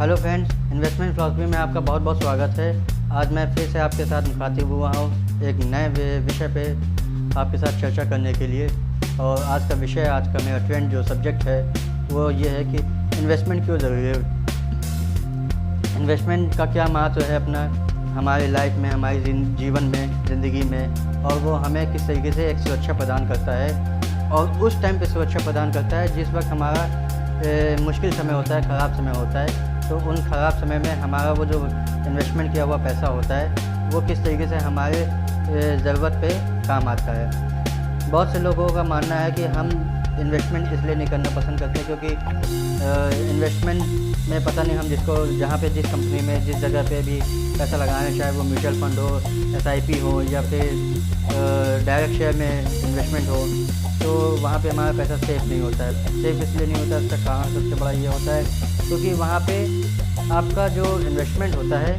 Hello friends, investment philosophy में आपका बहुत बहुत स्वागत है। आज मैं फिर से आपके साथ मुखातिब हुआ हूँ एक नए विषय पे आपके साथ चर्चा करने के लिए। और आज का विषय, आज का मेरा ट्रेंड जो सब्जेक्ट है वो ये है कि इन्वेस्टमेंट क्यों ज़रूरी है। इन्वेस्टमेंट का क्या महत्व है अपना हमारी लाइफ में, हमारी जीवन में, ज़िंदगी में, और वो हमें किस तरीके से एक सुरक्षा प्रदान करता है और उस टाइम पे सुरक्षा प्रदान करता है जिस वक्त हमारा मुश्किल समय होता है, ख़राब समय होता है। तो उन ख़राब समय में हमारा वो जो इन्वेस्टमेंट किया हुआ पैसा होता है वो किस तरीके से हमारे ज़रूरत पे काम आता है। बहुत से लोगों का मानना है कि हम इन्वेस्टमेंट इसलिए नहीं करना पसंद करते क्योंकि इन्वेस्टमेंट में पता नहीं हम जहाँ पे जिस कंपनी में जिस जगह पे भी पैसा लगाएं, चाहे वो म्यूचुअल फंड हो, SIP हो या फिर डायरेक्ट शेयर में इन्वेस्टमेंट हो, तो वहाँ पे हमारा पैसा सेफ़ नहीं होता है। सेफ़ इसलिए नहीं होता, इसका कारण सबसे बड़ा ये होता है क्योंकि वहाँ पे आपका जो इन्वेस्टमेंट होता है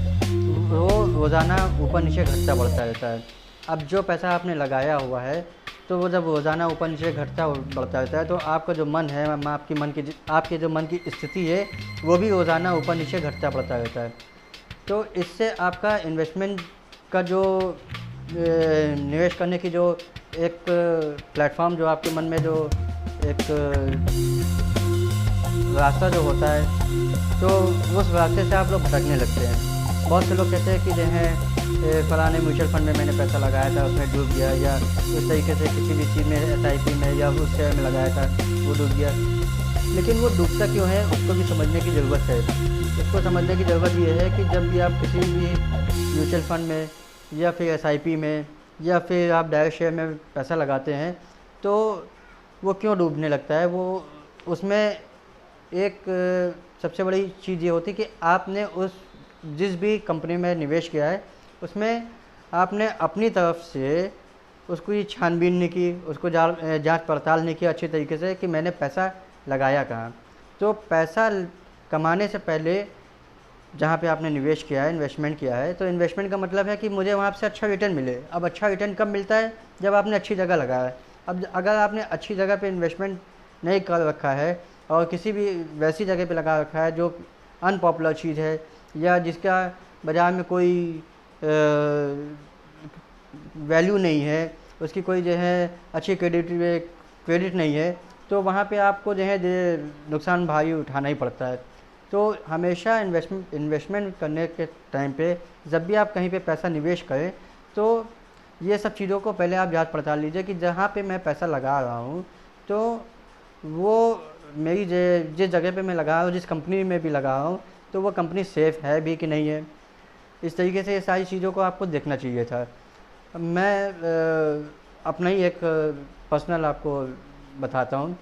वो रोज़ाना ऊपर नीचे घटता बढ़ता रहता है। अब जो पैसा आपने लगाया हुआ है तो वो जब रोज़ाना ऊपर नीचे घटता बढ़ता रहता है तो आपका जो मन है, आपके जो मन की स्थिति है वो भी रोज़ाना ऊपर नीचे घटता बढ़ता रहता है। तो इससे आपका इन्वेस्टमेंट का जो निवेश करने की जो एक प्लेटफॉर्म, जो आपके मन में जो एक रास्ता जो होता है, तो उस रास्ते से आप लोग भटकने लगते हैं। बहुत से लोग कहते हैं कि जो है फलाने म्यूचुअल फंड में मैंने पैसा लगाया था, उसमें डूब गया, या उस तरीके से किसी भी चीज़ में SIP में या उस शेयर में लगाया था वो डूब गया। लेकिन वो डूबता क्यों है उसको भी समझने की ज़रूरत है। उसको समझने की ज़रूरत ये है कि जब भी आप किसी भी म्यूचुअल फंड में या फिर SIP में या फिर आप डायरेक्ट शेयर में पैसा लगाते हैं तो वो क्यों डूबने लगता है। वो उसमें एक सबसे बड़ी चीज़ ये होती है कि आपने जिस भी कंपनी में निवेश किया है उसमें आपने अपनी तरफ से उसको ये छानबीन नहीं की, उसको जांच पड़ताल नहीं की अच्छी तरीके से कि मैंने पैसा लगाया कहाँ। तो पैसा कमाने से पहले जहाँ पे आपने निवेश किया है, इन्वेस्टमेंट किया है, तो इन्वेस्टमेंट का मतलब है कि मुझे वहाँ से अच्छा रिटर्न मिले। अब अच्छा रिटर्न कब मिलता है? जब आपने अच्छी जगह लगाया है। अब अगर आपने अच्छी जगह पे इन्वेस्टमेंट नहीं कर रखा है और किसी भी वैसी जगह पे लगा रखा है जो अनपॉपुलर चीज़ है या जिसका बाज़ार में कोई वैल्यू नहीं है, उसकी कोई जो है अच्छी क्रेडिट नहीं है, तो वहाँ पे आपको जो है नुकसान भारी उठाना ही पड़ता है। तो हमेशा इन्वेस्टमेंट करने के टाइम पे जब भी आप कहीं पे पैसा निवेश करें तो ये सब चीज़ों को पहले आप जांच पड़ताल लीजिए कि जहाँ पे मैं पैसा लगा रहा हूँ तो वो मेरी जिस जगह पे मैं लगा रहा हूँ, जिस कंपनी में भी लगा रहा हूँ, तो वो कंपनी सेफ़ है भी कि नहीं है। इस तरीके से ये सारी चीज़ों को आपको देखना चाहिए था। मैं अपना ही एक पर्सनल आपको बताता हूँ।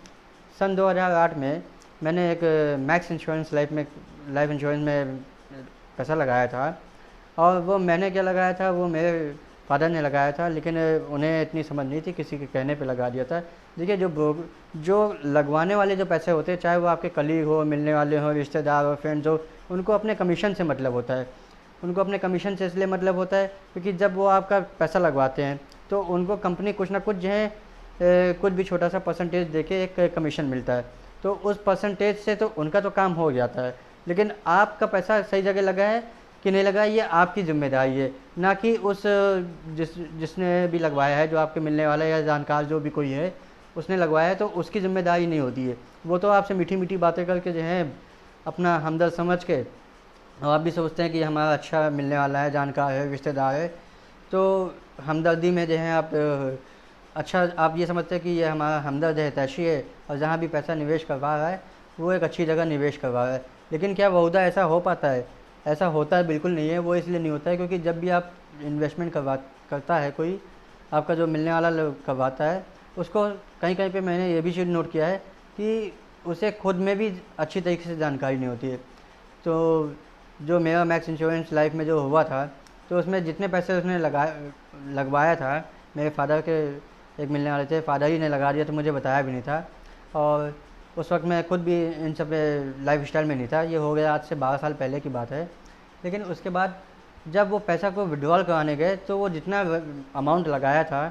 सन 2008 में मैंने एक मैक्स इंश्योरेंस लाइफ इंश्योरेंस में पैसा लगाया था। और वो मैंने क्या लगाया था, वो मेरे फादर ने लगाया था, लेकिन उन्हें इतनी समझ नहीं थी, किसी के कहने पे लगा दिया था। देखिए, जो लगवाने वाले जो पैसे होते हैं, चाहे वो आपके कलीग हो, मिलने वाले हो, रिश्तेदार हो, फ्रेंड्स हो, उनको अपने कमीशन से मतलब होता है। उनको अपने कमीशन से इसलिए मतलब होता है क्योंकि जब वो आपका पैसा लगवाते हैं तो उनको कंपनी कुछ ना कुछ जो है कुछ भी छोटा सा परसेंटेज देके एक कमीशन मिलता है। तो उस परसेंटेज से तो उनका तो काम हो जाता है, लेकिन आपका पैसा सही जगह लगा है कि नहीं लगा ये आपकी जिम्मेदारी है, ना कि जिसने भी लगवाया है, जो आपके मिलने वाला है या जानकार जो भी कोई है उसने लगवाया है, तो उसकी जिम्मेदारी नहीं होती है। वो तो आपसे मीठी मीठी बातें करके जो है अपना हमदर्द समझ के, और आप भी सोचते हैं कि हमारा अच्छा मिलने वाला है, जानकार है, रिश्तेदार है, तो हमदर्दी में जो है आप ये समझते हैं कि ये हमारा हमदर्द है, तैशी है, और जहाँ भी पैसा निवेश करवा रहा है वो एक अच्छी जगह निवेश करवा रहा है। लेकिन क्या बहुधा ऐसा हो पाता है? ऐसा होता है बिल्कुल नहीं है। वो इसलिए नहीं होता है क्योंकि जब भी आप इन्वेस्टमेंट करता है कोई, आपका जो मिलने वाला करवाता है, उसको कहीं कहीं पे मैंने ये भी चीज़ नोट किया है कि उसे खुद में भी अच्छी तरीके से जानकारी नहीं होती है। तो जो मेरा मैक्स इंश्योरेंस लाइफ में जो हुआ था, तो उसमें जितने पैसे उसने लगवाया था, मेरे फादर के एक मिलने वाले थे, फादर ही ने लगा दिया, तो मुझे बताया भी नहीं था। और उस वक्त मैं खुद भी इन सब लाइफ स्टाइल में नहीं था। ये हो गया आज से 12 साल पहले की बात है। लेकिन उसके बाद जब वो पैसा को विड्रॉल कराने गए तो वो जितना अमाउंट लगाया था,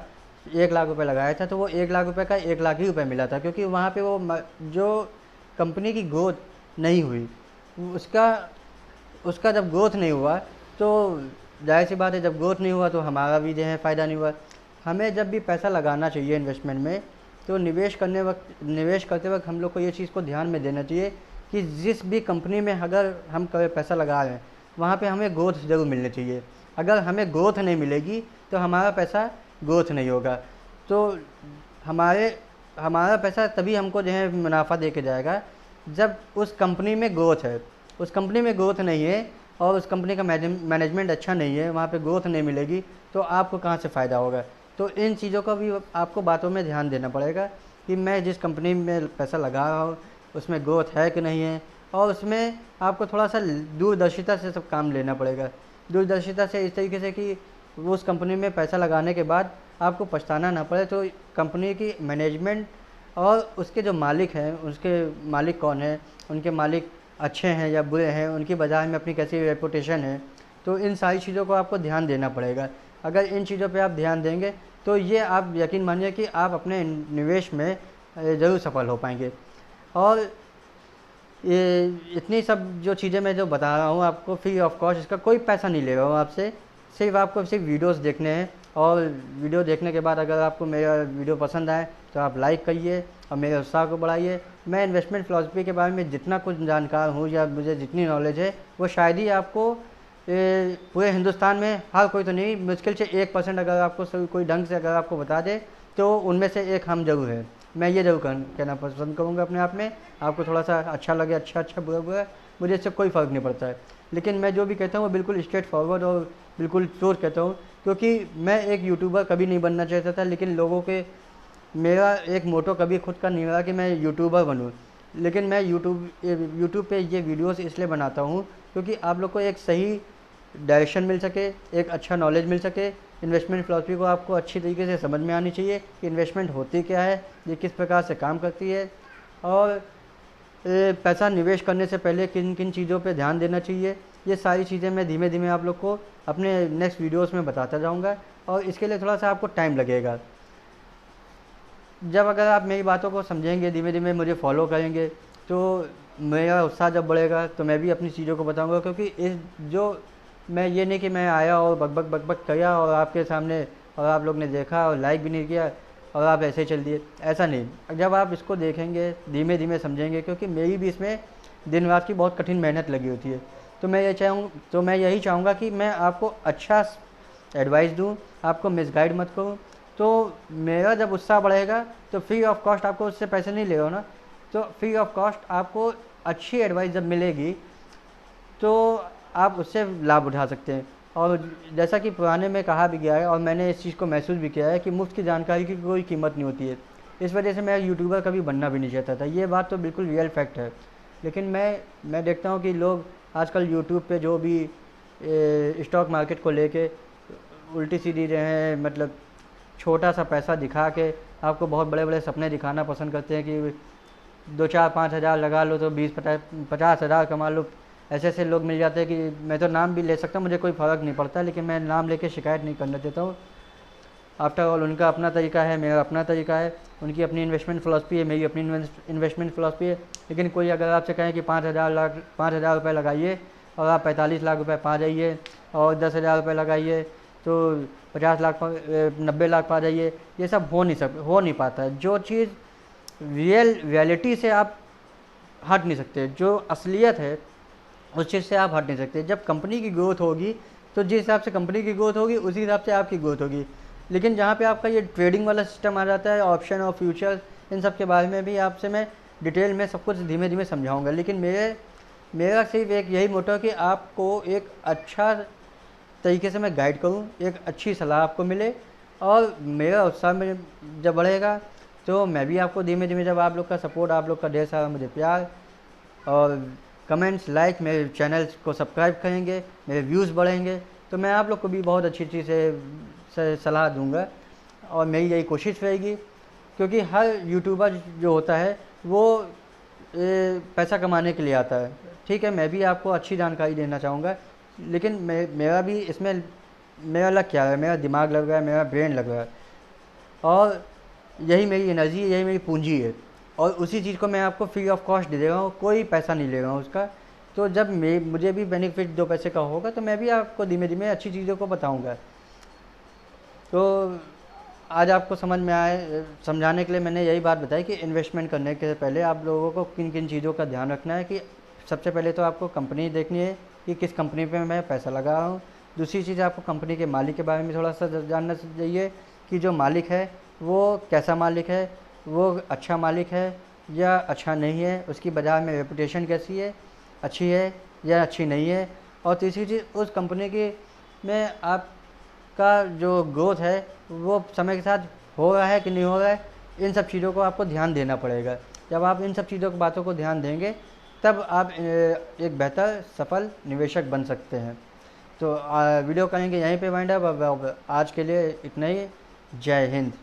1 लाख रुपए लगाया था, तो वो 1 लाख रुपए का 1 लाख ही रुपए मिला था, क्योंकि वहाँ पे वो जो कंपनी की ग्रोथ नहीं हुई, उसका उसका जब ग्रोथ नहीं हुआ तो जाहिर सी बात है, जब ग्रोथ नहीं हुआ तो हमारा भी जो है फ़ायदा नहीं हुआ। हमें जब भी पैसा लगाना चाहिए इन्वेस्टमेंट में, तो निवेश करते वक्त हम लोग को ये चीज़ को ध्यान में देना चाहिए कि जिस भी कंपनी में अगर हम पैसा लगा रहे हैं वहाँ पे हमें ग्रोथ ज़रूर मिलनी चाहिए। अगर हमें ग्रोथ नहीं मिलेगी तो हमारा पैसा ग्रोथ नहीं होगा। तो हमारा पैसा तभी हमको जो है मुनाफा दे के जाएगा जब उस कंपनी में ग्रोथ है। उस कंपनी में ग्रोथ नहीं है और उस कंपनी का मैनेजमेंट अच्छा नहीं है, वहाँ पे ग्रोथ नहीं मिलेगी, तो आपको कहाँ से फ़ायदा होगा। तो इन चीज़ों का भी आपको बातों में ध्यान देना पड़ेगा कि मैं जिस कंपनी में पैसा लगा रहा हूँ उसमें ग्रोथ है कि नहीं है, और उसमें आपको थोड़ा सा दूरदर्शिता से सब काम लेना पड़ेगा। दूरदर्शिता से इस तरीके से कि उस कंपनी में पैसा लगाने के बाद आपको पछताना ना पड़े। तो कंपनी की मैनेजमेंट और उसके जो मालिक हैं, उसके मालिक कौन है, उनके मालिक अच्छे हैं या बुरे हैं, उनकी बाज़ार में अपनी कैसी रेपुटेशन है, तो इन सारी चीज़ों को आपको ध्यान देना पड़ेगा। अगर इन चीज़ों पे आप ध्यान देंगे तो ये आप यकीन मानिए कि आप अपने निवेश में ज़रूर सफल हो पाएंगे। और ये इतनी सब जो चीज़ें मैं जो बता रहा हूँ आपको फ्री ऑफ कॉस्ट, इसका कोई पैसा नहीं ले रहा हूँ आपसे, सिर्फ आपको सिर्फ वीडियोस देखने हैं। और वीडियो देखने के बाद अगर आपको मेरा वीडियो पसंद आए तो आप लाइक करिए और मेरे उत्साह को बढ़ाइए। मैं इन्वेस्टमेंट फ़िलासफ़ी के बारे में जितना कुछ जानकार हूँ या मुझे जितनी नॉलेज है वो शायद ही आपको पूरे हिंदुस्तान में हर कोई तो नहीं, मुश्किल से 1% अगर आपको कोई ढंग से अगर आपको बता दे तो उनमें से एक हम जरूर हैं। मैं ये जरूर कहना पसंद करूँगा अपने आप में। आपको थोड़ा सा अच्छा लगे अच्छा बुरा बुरा, मुझे इससे कोई फ़र्क नहीं पड़ता है, लेकिन मैं जो भी कहता हूँ वो बिल्कुल स्ट्रेट फॉरवर्ड और बिल्कुल श्योर कहता हूँ। क्योंकि मैं एक यूट्यूबर कभी नहीं बनना चाहता था, लेकिन लोगों के मेरा एक मोटो कभी खुद का नहीं रहा कि मैं यूट्यूबर बनूँ, लेकिन मैं यूट्यूब पे ये वीडियोस इसलिए बनाता हूँ क्योंकि आप लोग को एक सही डायरेक्शन मिल सके, एक अच्छा नॉलेज मिल सके। इन्वेस्टमेंट फ़िलासफ़ी को आपको अच्छी तरीके से समझ में आनी चाहिए कि इन्वेस्टमेंट होती क्या है, ये किस प्रकार से काम करती है, और पैसा निवेश करने से पहले किन किन चीज़ों पे ध्यान देना चाहिए। ये सारी चीज़ें मैं धीमे धीमे आप लोग को अपने नेक्स्ट वीडियोस में बताता जाऊंगा, और इसके लिए थोड़ा सा आपको टाइम लगेगा। जब अगर आप मेरी बातों को समझेंगे, धीमे धीमे मुझे फॉलो करेंगे, तो मेरा उत्साह जब बढ़ेगा तो मैं भी अपनी चीज़ों को बताऊंगा। क्योंकि इस जो मैं ये नहीं कि मैं आया और बकबक किया और आपके सामने और आप लोग ने देखा और लाइक भी नहीं किया और आप ऐसे ही चल दिए, ऐसा नहीं। जब आप इसको देखेंगे, धीमे धीमे समझेंगे, क्योंकि मेरी भी इसमें दिन रात की बहुत कठिन मेहनत लगी होती है, तो मैं यही चाहूँगा कि मैं आपको अच्छा एडवाइस दूँ, आपको मिसगाइड मत करूँ। तो मेरा जब उत्साह बढ़ेगा तो फ्री ऑफ कॉस्ट, आपको उससे पैसे नहीं ले रहा ना, तो फ्री ऑफ कॉस्ट आपको अच्छी एडवाइस जब मिलेगी तो आप उससे लाभ उठा सकते हैं। और जैसा कि पुराने में कहा भी गया है और मैंने इस चीज़ को महसूस भी किया है कि मुफ्त की जानकारी की कोई कीमत नहीं होती है। इस वजह से मैं यूट्यूबर कभी बनना भी नहीं चाहता था, ये बात तो बिल्कुल रियल फैक्ट है। लेकिन मैं देखता हूँ कि लोग आजकल यूट्यूब पे जो भी स्टॉक मार्केट को लेके उल्टी सीधी जो है, मतलब छोटा सा पैसा दिखा के आपको बहुत बड़े बड़े सपने दिखाना पसंद करते हैं कि 2-4-5 हज़ार लगा लो तो 20-50 हज़ार कमा लो। ऐसे ऐसे लोग मिल जाते हैं कि मैं तो नाम भी ले सकता हूँ, मुझे कोई फ़र्क नहीं पड़ता, लेकिन मैं नाम लेके शिकायत नहीं करना चाहता हूँ। आफ्टर ऑल उनका अपना तरीका है, मेरा अपना तरीका है, उनकी अपनी इन्वेस्टमेंट फ़िलासफ़ी है, मेरी अपनी इन्वेस्टमेंट फ़िलासफ़ी है। लेकिन कोई अगर आपसे कहें कि 5,000 रुपये लगाइए और आप 45 लाख रुपये पा जाइए, और 10,000 रुपये लगाइए तो 50 लाख 90 लाख पा जाइए, ये सब हो नहीं पाता है। जो चीज़ रियलिटी से आप हट नहीं सकते, जो असलियत है उस चीज़ से आप हट नहीं सकते। जब कंपनी की ग्रोथ होगी तो जिस हिसाब से कंपनी की ग्रोथ होगी उसी हिसाब से आपकी ग्रोथ होगी। लेकिन जहाँ पे आपका ये ट्रेडिंग वाला सिस्टम आ जाता है, ऑप्शन और फ्यूचर, इन सब के बारे में भी आपसे मैं डिटेल में सब कुछ धीमे धीमे समझाऊंगा। लेकिन मेरा सिर्फ एक यही मोटो है कि आपको एक अच्छा तरीके से मैं गाइड करूँ, एक अच्छी सलाह आपको मिले, और मेरा उत्साह में जब बढ़ेगा तो मैं भी आपको धीमे धीमे, जब आप लोग का सपोर्ट, आप लोग का ढेर सारा मुझे प्यार और कमेंट्स, लाइक, मेरे चैनल को सब्सक्राइब करेंगे, मेरे व्यूज़ बढ़ेंगे, तो मैं आप लोग को भी बहुत अच्छी से सलाह दूंगा। और मेरी यही कोशिश रहेगी, क्योंकि हर यूट्यूबर जो होता है वो पैसा कमाने के लिए आता है। ठीक है, मैं भी आपको अच्छी जानकारी देना चाहूँगा, लेकिन मेरा भी इसमें मेरा लग क्या है, मेरा दिमाग लग रहा है, मेरा ब्रेन लग रहा है, और यही मेरी एनर्जी, यही मेरी पूंजी है, और उसी चीज़ को मैं आपको फ्री ऑफ कॉस्ट दे रहा हूँ, कोई पैसा नहीं ले रहा हूँ उसका। तो जब मुझे भी बेनिफिट 2 पैसे का होगा तो मैं भी आपको धीमे धीमे अच्छी चीज़ों को बताऊंगा। तो आज आपको समझ में आए समझाने के लिए मैंने यही बात बताई कि इन्वेस्टमेंट करने के पहले आप लोगों को किन किन चीज़ों का ध्यान रखना है। कि सबसे पहले तो आपको कंपनी देखनी है कि किस कंपनी पे मैं पैसा लगा रहा हूँ। दूसरी चीज़, आपको कंपनी के मालिक के बारे में थोड़ा सा जानना चाहिए कि जो मालिक है वो कैसा मालिक है, वो अच्छा मालिक है या अच्छा नहीं है, उसकी बाज़ार में रेपुटेशन कैसी है, अच्छी है या अच्छी नहीं है। और तीसरी चीज़, उस कंपनी की में आपका जो ग्रोथ है वो समय के साथ हो रहा है कि नहीं हो रहा है, इन सब चीज़ों को आपको ध्यान देना पड़ेगा। जब आप इन सब चीज़ों की बातों को ध्यान देंगे तब आप एक बेहतर सफल निवेशक बन सकते हैं। तो वीडियो करेंगे यहीं पे वाइंड अप। आज के लिए इतना ही। जय हिंद।